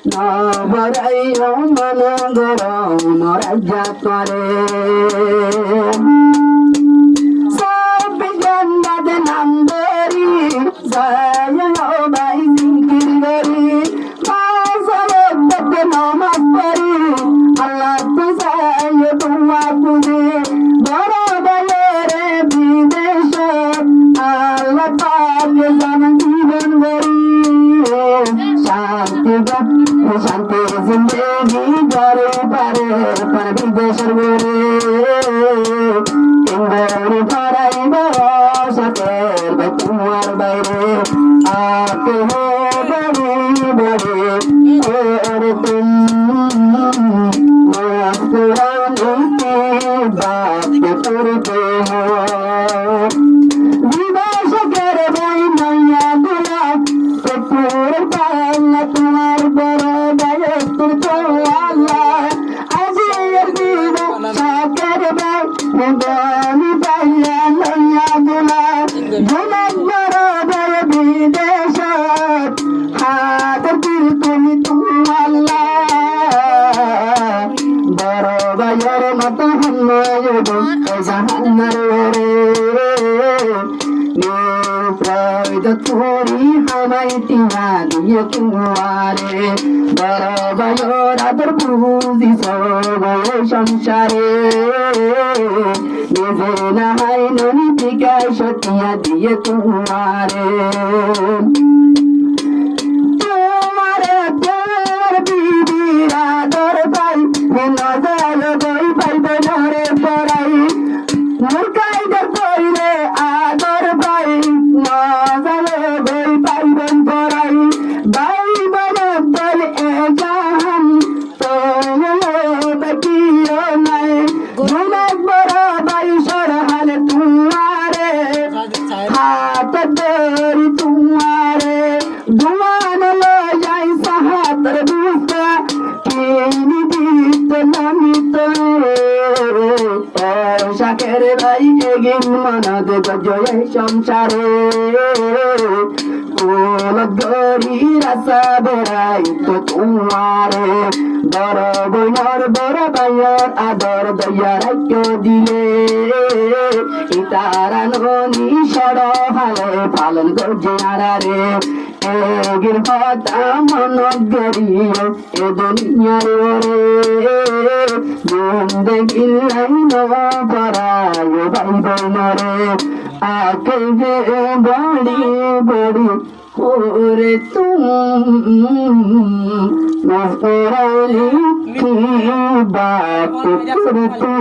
নবরাই মন গরম রাজা করে সব গন্ডাদ নাম ধরি যায় ভাই জিকির করি মাঝে নমাজ পড়ি আল্লাহ তুজায় তোমা তুজি বড় বলে বিদেশ আল্লাহ পাক জান জীবন গরি শান্তি জিন্দগি ঘরে পারে পার বিদেশের ঘরে ইন্দরি পারাই বসতের তোমার বাইরে আতে হো বড়ি বড়ি ওরে তুম মাসরানিতে বাত করতে হো দিবস করে ভাই মাইয়া দুলা কপুর পাল্লা তোমার বড় গায়ত্র তো আল্লাহ আজির দিবস সাকের ভাই মদনি পাইয়া মাইয়া দুলা জনক বড় বড় বিদেশ হাত দিল তুমি আল্লাহ বড় ভাইয়ের মতো হন্যয় জাহান্নার রে তোরি হামাই টিয়া দিয়ে তোমারে বড় ভাইয়ের আদর বুঝি সব সংসারে নিজে না হয় ননি টিকায় সতিয়া দিয়ে তোমারে শাকের ভাই এগিন মনদ গজয় সংসারে কোলগরি রাসা বেড়াই তো তোমারে বড় বইনর বড় ভাইয়ের আদর দয়া রাজ্য দিলে ইতারা ননি সর হালে পালন করছে আড়ারে এগির কথা মনদ গরিও এ দুনিয়ার রে জিন্দগি লাইন পরায় ভাই বোনরে আকে যে বড়ি বড়ি ওরে তুমি কি বাত করতে